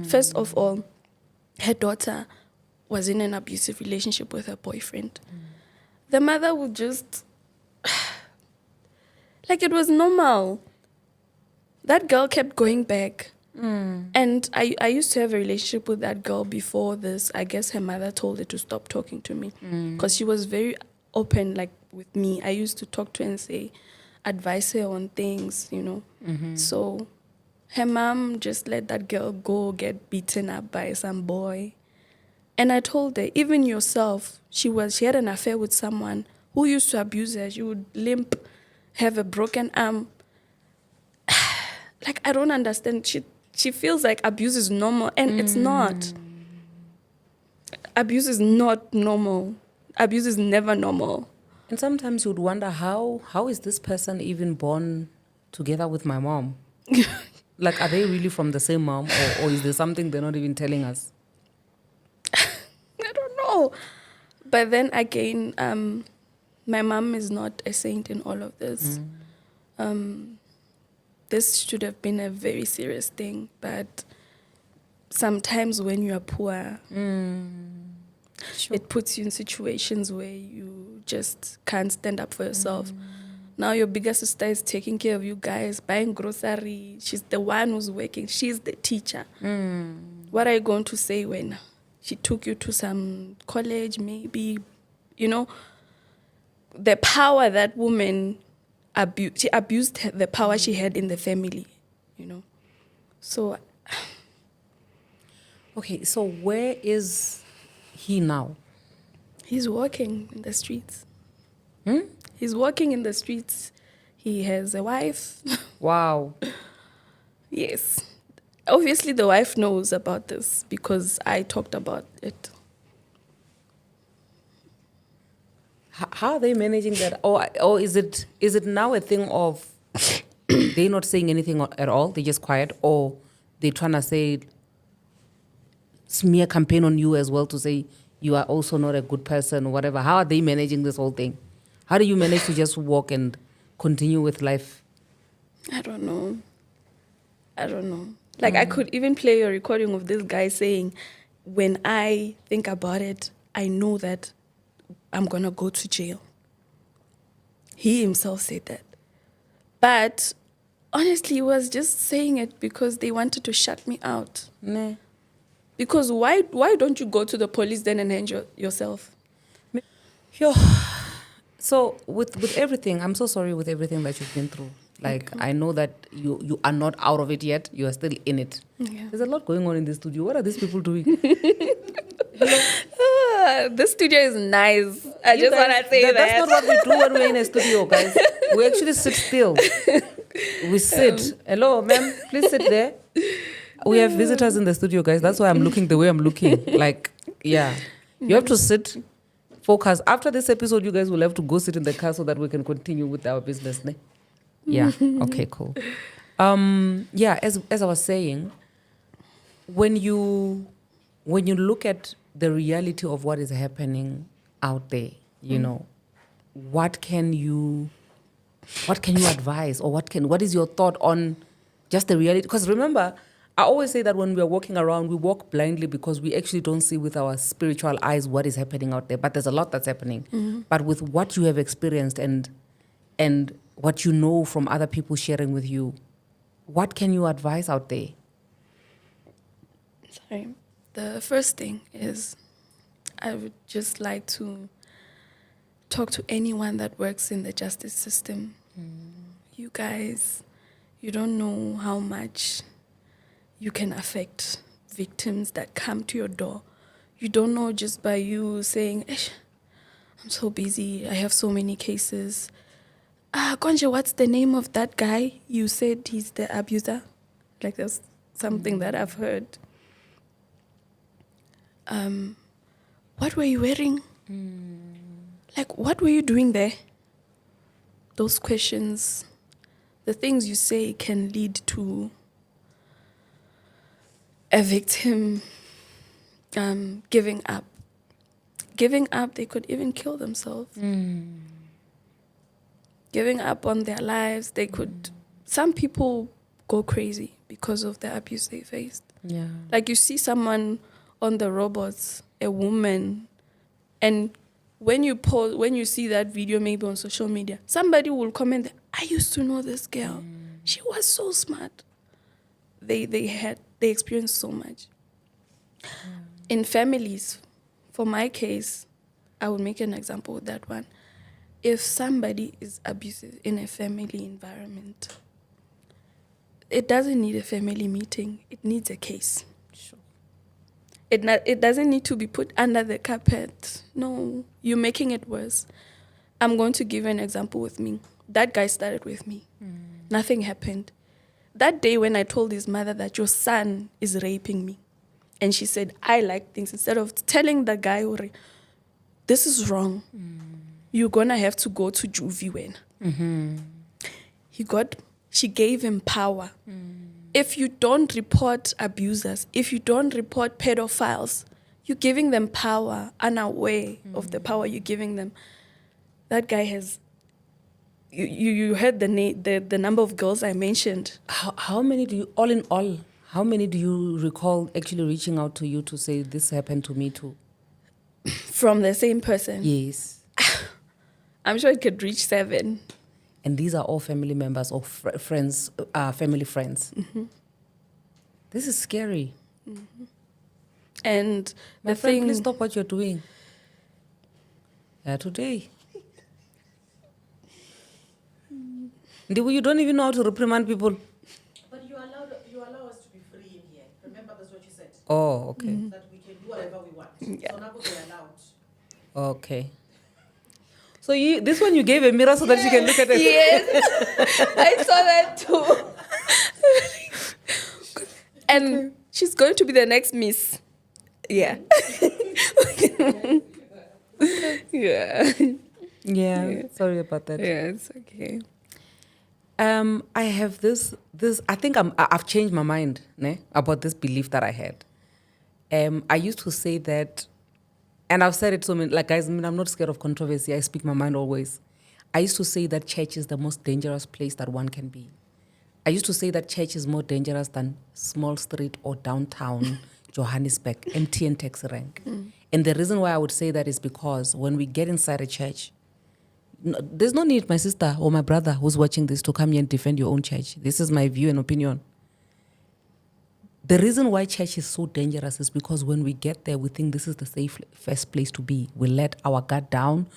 First of all, her daughter was in an abusive relationship with her boyfriend. The mother would just, like it was normal. That girl kept going back. And I used to have a relationship with that girl before this. I guess her mother told her to stop talking to me because she was very open, like with me. I used to talk to her and say, advise her on things, you know. So her mom just let that girl go get beaten up by some boy. And I told her, even yourself, she had an affair with someone who used to abuse her. She would limp, have a broken arm. Like, I don't understand. She feels like abuse is normal, and it's not. Abuse is not normal. Abuse is never normal. And sometimes you would wonder, how is this person even born together with my mom? Like, are they really from the same mom, or is there something they're not even telling us? I don't know. But then again, my mom is not a saint in all of this. This should have been a very serious thing, but sometimes when you are poor, it puts you in situations where you just can't stand up for yourself. Now your bigger sister is taking care of you guys, buying grocery. She's the one who's working. She's the teacher. What are you going to say when she took you to some college, maybe? You know, the power that woman she abused the power she had in the family, you know. So, okay, so where is he now? He's walking in the streets. He's walking in the streets. He has a wife. Wow. Yes. Obviously, the wife knows about this because I talked about it. How are they managing that? Or is it now a thing of they're not saying anything at all, they're just quiet, or they're trying to say smear campaign on you as well to say you are also not a good person or whatever? How are they managing this whole thing? How do you manage to just walk and continue with life? I don't know. Like, I could even play a recording of this guy saying, when I think about it, I know that I'm going to go to jail. He himself said that. But honestly, he was just saying it because they wanted to shut me out. Nah. Because why don't you go to the police then and hand yourself? Yo. So with everything, I'm so sorry with everything that you've been through. Like, I know that you are not out of it yet. You are still in it. Yeah. There's a lot going on in this studio. What are these people doing? This studio is nice. I just want to say that. That's not what we do when we're in a studio, guys. We actually sit still. We sit. Hello, ma'am. Please sit there. We have visitors in the studio, guys. That's why I'm looking the way I'm looking. Like, yeah. You have to sit, focus. After this episode, you guys will have to go sit in the car so that we can continue with our business. Ne? Yeah. Okay, cool. Yeah, as I was saying, when you look at the reality of what is happening out there, you know, what can you advise, or what is your thought on just the reality? Because remember, I always say that when we are walking around, we walk blindly because we actually don't see with our spiritual eyes what is happening out there. But there's a lot that's happening. But with what you have experienced and what you know from other people sharing with you, what can you advise out there? Sorry. The first thing is I would just like to talk to anyone that works in the justice system. You guys, you don't know how much you can affect victims that come to your door. You don't know just by you saying, I'm so busy, I have so many cases. Konje, what's the name of that guy? You said he's the abuser. Like that's something that I've heard. What were you wearing? Like, what were you doing there? Those questions, the things you say can lead to a victim giving up. Giving up, they could even kill themselves. Giving up on their lives, they could... Some people go crazy because of the abuse they faced. Yeah. Like you see someone on the robots, a woman, and when you see that video maybe on social media, somebody will comment, I used to know this girl. She was so smart. They experienced so much. In families, for my case, I would make an example with that one. If somebody is abusive in a family environment, it doesn't need a family meeting. It needs a case. Sure. It doesn't need to be put under the carpet. No, you're making it worse. I'm going to give you an example with me. That guy started with me. Nothing happened. That day when I told his mother that your son is raping me, and she said, I like things, instead of telling the guy, this is wrong, you're going to have to go to juvie when. She gave him power. If you don't report abusers, if you don't report pedophiles, you're giving them power, unaware of the power you're giving them. That guy has... You heard the number of girls I mentioned. How many do you, all in all, how many do you recall actually reaching out to you to say, this happened to me too? From the same person? Yes. I'm sure it could reach 7. And these are all family members or friends, family friends. This is scary. And My the friend, thing... please stop what you're doing. Today. You don't even know how to reprimand people. But you allow us to be free in here. Remember, that's what you said. Oh, okay. That we can do whatever we want. Yeah. So now we're allowed. Okay. So this one you gave a mirror so that you can look at it. Yes, I saw that too. And she's going to be the next Miss. Yeah. Yeah. Yeah. Sorry about that. Yeah, it's okay. I have this. I think I've changed my mind about this belief that I had. I used to say that, and I've said it so many, like, guys, I'm not scared of controversy. I speak my mind always. I used to say that church is the most dangerous place that one can be. I used to say that church is more dangerous than small street or downtown Johannesburg, MTN taxi rank. And the reason why I would say that is because when we get inside a church, there's no need, my sister or my brother who's watching this, to come here and defend your own church. This is my view and opinion. The reason why church is so dangerous is because when we get there, we think this is the safest place to be. We let our guard down.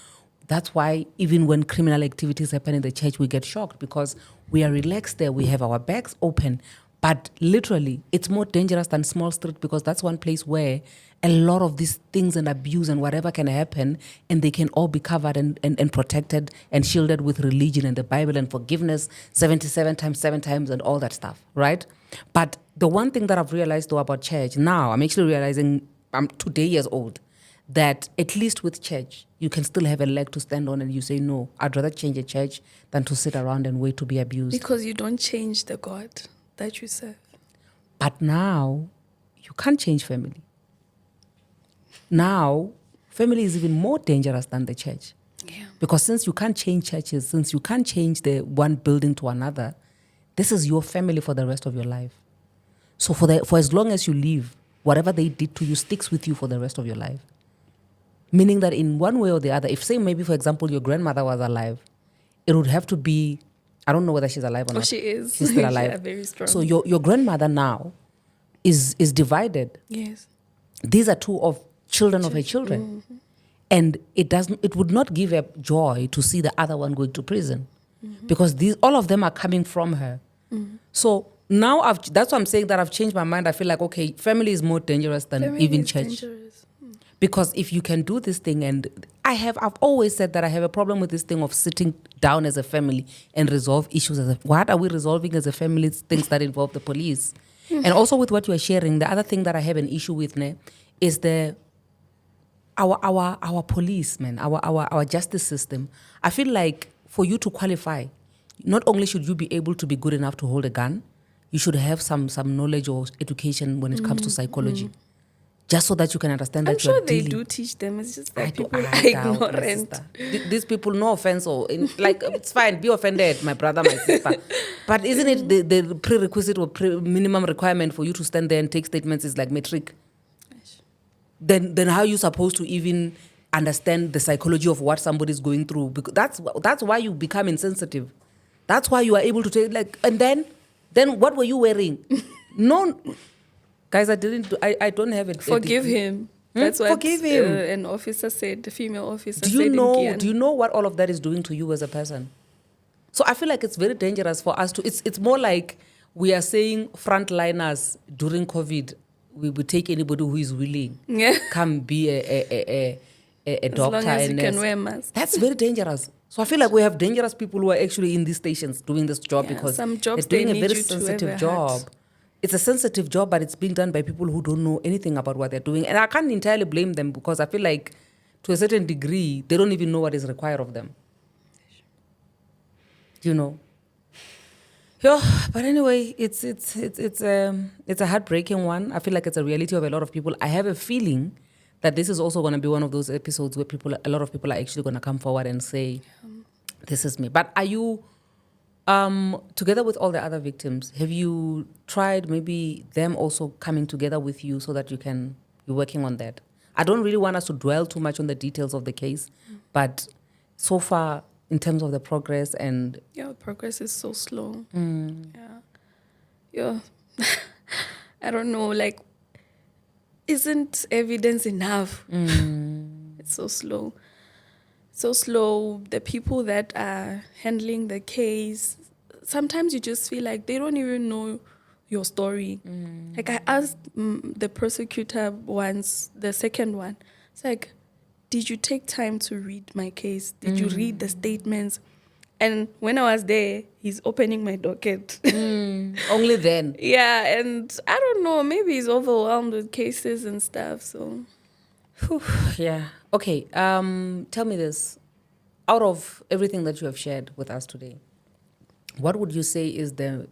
That's why even when criminal activities happen in the church, we get shocked because we are relaxed there. We have our backs open. But literally, it's more dangerous than small street because that's one place where a lot of these things and abuse and whatever can happen, and they can all be covered and protected and shielded with religion and the Bible and forgiveness 77 times, 7 times and all that stuff, right? But the one thing that I've realized though about church now, I'm actually realizing I'm 2 years old, that at least with church, you can still have a leg to stand on and you say, no, I'd rather change a church than to sit around and wait to be abused. Because you don't change the God that you serve. But now, you can't change family. Now, family is even more dangerous than the church. Yeah. Because since you can't change churches, since you can't change the one building to another, this is your family for the rest of your life. So for as long as you live, whatever they did to you sticks with you for the rest of your life. Meaning that in one way or the other, if say maybe, for example, your grandmother was alive, it would have to be, I don't know whether she's alive or not. Oh, she is. She's still alive. Yeah, very strong. So your grandmother now is divided. Yes. These are two of children of her children. Mm-hmm. And it would not give her joy to see the other one going to prison. Mm-hmm. Because all of them are coming from her. Mm-hmm. So now that's why I'm saying that I've changed my mind. I feel like, okay, family is more dangerous than Family even is church. dangerous. Because if you can do this thing, and I've always said that I have a problem with this thing of sitting down as a family and resolve issues what are we resolving as a family? It's things that involve the police. And also with what you are sharing, the other thing that I have an issue with is our policemen, our justice system. I feel like for you to qualify, not only should you be able to be good enough to hold a gun, you should have some knowledge or education when it comes to psychology. Just so that you can understand I'm that you're sure they dealing. do teach them. It's just that I people are doubt, my ignorant. sister. These people, no offense, like it's fine, be offended, my brother, my sister. But isn't it the prerequisite or minimum requirement for you to stand there and take statements is like metric? Then how are you supposed to even understand the psychology of what somebody's going through? Because that's why you become insensitive. That's why you are able to take and then what were you wearing? No. Guys, I don't have it. Forgive him. That's what Forgive him. An officer said, the female officer Do said you know? in Giyani. Do you know what all of that is doing to you as a person? So I feel like it's very dangerous for us to. It's more like we are saying frontliners during COVID. We would take anybody who is willing. Yeah. Come be a As doctor long as you and can nurse. wear masks. That's very dangerous. So I feel like we have dangerous people who are actually in these stations doing this job Yeah, because some jobs they're doing they a very need you to have sensitive a job. heart. It's a sensitive job, but it's being done by people who don't know anything about what they're doing. And I can't entirely blame them because I feel like to a certain degree, they don't even know what is required of them. You know? Yeah, but anyway, it's a heartbreaking one. I feel like it's a reality of a lot of people. I have a feeling that this is also going to be one of those episodes where a lot of people are actually going to come forward and say, this is me. But are you, together with all the other victims, have you tried maybe them also coming together with you so that you're working on that? I don't really want us to dwell too much on the details of the case, but so far, in terms of the progress and... Yeah, progress is so slow. Yeah. I don't know, like, isn't evidence enough? It's so slow. So slow. The people that are handling the case, sometimes you just feel like they don't even know your story. Like I asked the prosecutor once, the second one, it's like, did you take time to read my case? Did you read the statements? And when I was there, he's opening my docket. Only then. Yeah, and I don't know, maybe he's overwhelmed with cases and stuff, so. Whew, yeah. Okay, tell me this. Out of everything that you have shared with us today, what would you say is the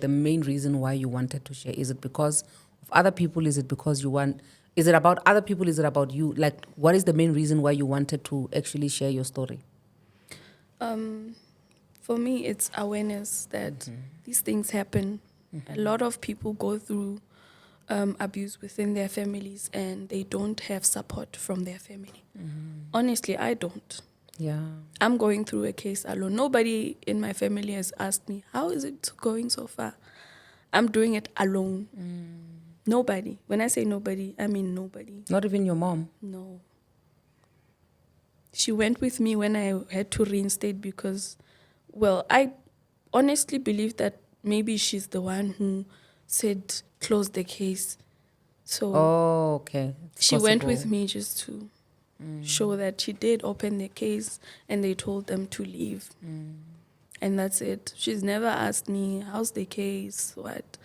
main reason why you wanted to share? Is it because of other people? Is it because you want... Is it about other people? Is it about you? Like, what is the main reason why you wanted to actually share your story? For me, it's awareness that these things happen. A lot of people go through abuse within their families and they don't have support from their family. Honestly, I don't. Yeah. I'm going through a case alone. Nobody in my family has asked me, how is it going so far? I'm doing it alone. Nobody. When I say nobody, I mean nobody. Not even your mom? No. She went with me when I had to reinstate because, well, I honestly believe that maybe she's the one who said close the case. So okay. she went with me just to show that she did open the case and they told them to leave. And that's it. She's never asked me, how's the case, what?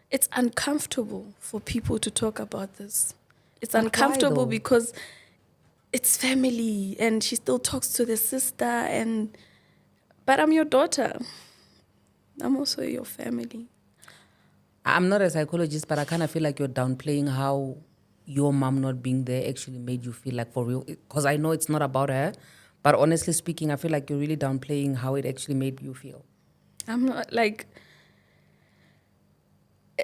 It's uncomfortable for people to talk about this. It's But why uncomfortable though? because it's family and she still talks to the sister but I'm your daughter. I'm also your family. I'm not a psychologist, but I kind of feel like you're downplaying how your mom not being there actually made you feel, like, for real. Because I know it's not about her, but honestly speaking, I feel like you're really downplaying how it actually made you feel. I'm not like,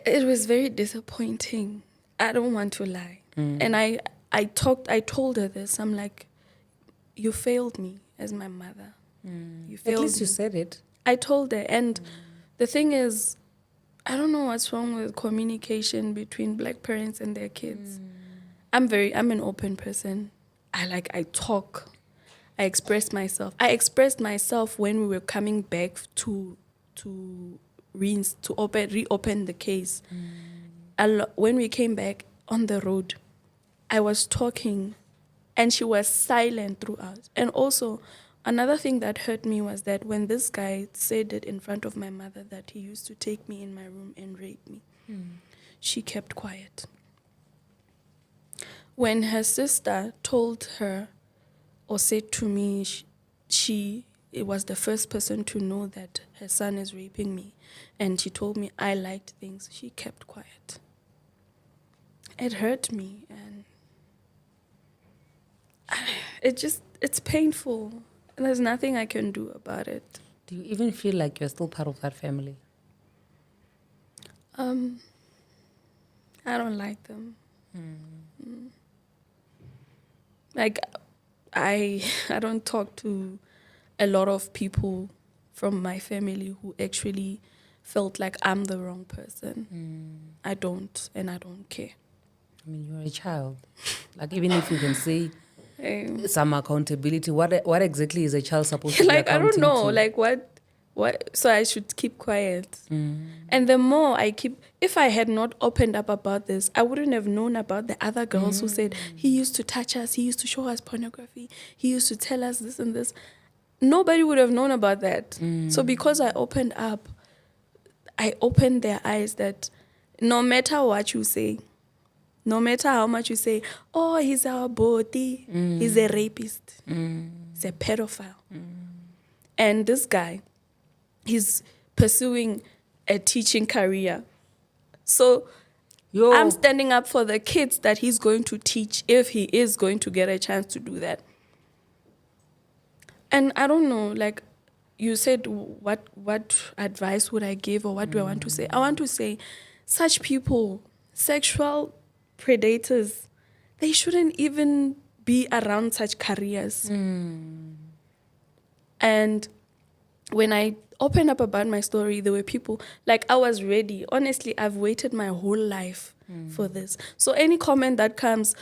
it was very disappointing. I don't want to lie. And I told her this. I'm like, you failed me as my mother. You failed At least me. you said it. I told her. And the thing is, I don't know what's wrong with communication between black parents and their kids. I'm an open person. I talk. I express myself. I expressed myself when we were coming back to reopen the case. When we came back on the road, I was talking and she was silent throughout. And also, another thing that hurt me was that when this guy said it in front of my mother that he used to take me in my room and rape me, she kept quiet. When her sister told her or said to me, it was the first person to know that her son is raping me, and she told me I liked things, she kept quiet. It hurt me, and it's painful. And there's nothing I can do about it. Do you even feel like you're still part of that family? I don't like them. Like, I don't talk to a lot of people from my family who actually felt like I'm the wrong person. I don't, and I don't care. I mean, you're a child. Like, even if you can say some accountability, what exactly is a child supposed to be like, I accounting don't know, to? like what, so I should keep quiet. And the more I keep, if I had not opened up about this, I wouldn't have known about the other girls who said, he used to touch us, he used to show us pornography, he used to tell us this and this. Nobody would have known about that. So because I opened up, I opened their eyes that no matter what you say, no matter how much you say, oh, he's our body, he's a rapist, he's a pedophile. And this guy, he's pursuing a teaching career. So I'm standing up for the kids that he's going to teach if he is going to get a chance to do that. And I don't know, like you said, what advice would I give or what do I want to say? I want to say such people, sexual predators, they shouldn't even be around such careers. And when I opened up about my story, there were people, like I was ready. Honestly, I've waited my whole life for this. So any comment that comes,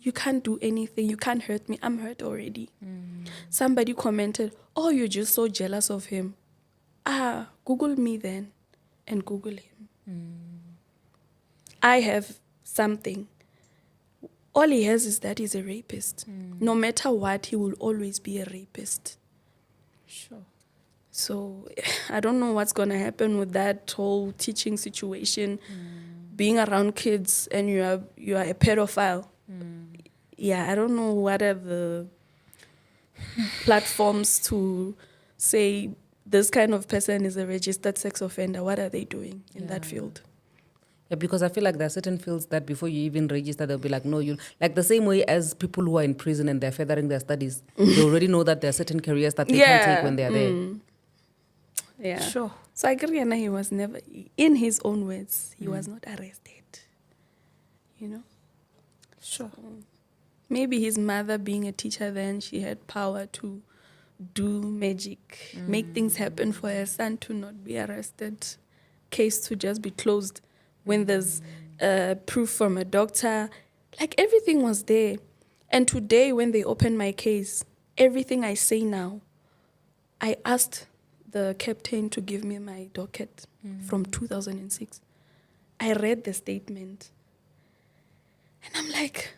you can't do anything, you can't hurt me, I'm hurt already. Somebody commented, oh, you're just so jealous of him. Google me then and Google him. I have something. All he has is that he's a rapist. No matter what, he will always be a rapist. Sure. So I don't know what's going to happen with that whole teaching situation. Being around kids and you are a pedophile. Yeah, I don't know what are the platforms to say this kind of person is a registered sex offender. What are they doing in that field? Yeah, because I feel like there are certain fields that before you even register, they'll be like, no, you like the same way as people who are in prison and they're furthering their studies. They already know that there are certain careers that they can't take when they're there. Yeah. Sure. So Giyani, he was never, in his own words, he was not arrested. You know? Sure. Maybe his mother being a teacher then, she had power to do magic, make things happen for her son to not be arrested, case to just be closed. When there's proof from a doctor, like everything was there. And today when they opened my case, everything I say now, I asked the captain to give me my docket from 2006. I read the statement. And I'm like,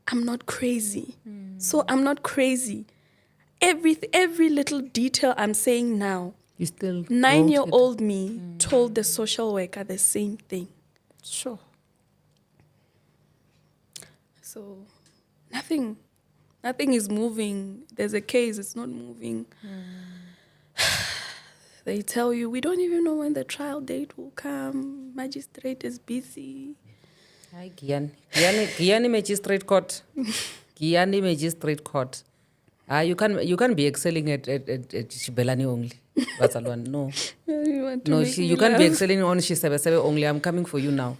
I'm not crazy. So I'm not crazy. Every little detail I'm saying now, You still 9-year-old me told the social worker the same thing. Sure. So nothing is moving. There's a case, it's not moving. They tell you, we don't even know when the trial date will come. Magistrate is busy. Hi, Giyani Magistrate Court. Giyani Magistrate Court. You can be excelling at Shibelani only. No. You can't be excelling on Shisebesebe only. I'm coming for you now.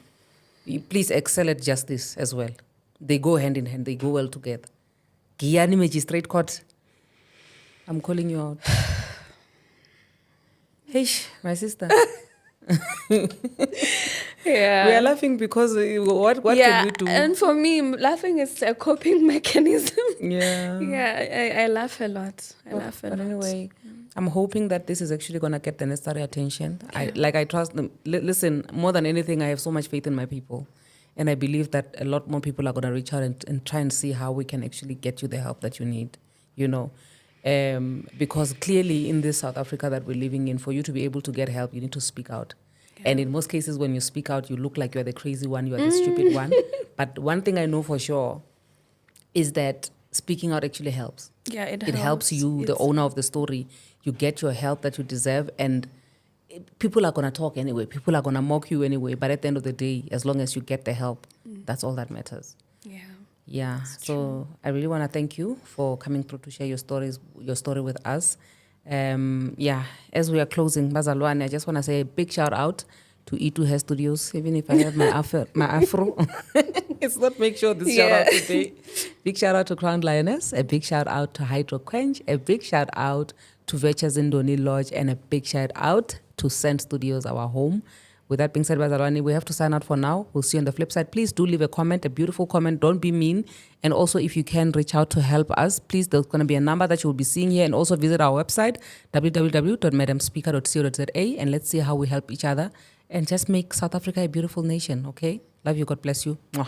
Please excel at justice as well. They go hand in hand. They go well together. Giyani Magistrate Court. I'm calling you out. Hey, my sister. Yeah. We are laughing because what can we do? And for me, laughing is a coping mechanism. Yeah. Yeah, I laugh a lot. But anyway, I'm hoping that this is actually going to get the necessary attention. I trust them. Listen, more than anything, I have so much faith in my people. And I believe that a lot more people are going to reach out and try and see how we can actually get you the help that you need, because clearly in this South Africa that we're living in, for you to be able to get help, you need to speak out. Yeah. And in most cases, when you speak out, you look like you're the crazy one, you're the stupid one. But one thing I know for sure is that speaking out actually helps. Yeah, it helps you, the owner of the story. You get your help that you deserve, and people are going to talk anyway. People are going to mock you anyway. But at the end of the day, as long as you get the help, that's all that matters. Yeah. So true. I really want to thank you for coming through to share your story with us. As we are closing, Bazalwane, I just want to say a big shout out to E2 Hair Studios, even if I have my afro. It's not make sure this shout out today. Big shout out to Crown Lioness, a big shout out to Hydro Quench, a big shout out to Vetchers in Doni Lodge, and a big shout out to Send Studios, our home. With that being said, Bazalwane, we have to sign out for now. We'll see you on the flip side. Please do leave a comment, a beautiful comment. Don't be mean. And also, if you can reach out to help us, please, there's going to be a number that you will be seeing here. And also visit our website, www.madamspeaker.co.za. And let's see how we help each other and just make South Africa a beautiful nation, okay? Love you. God bless you. Mwah.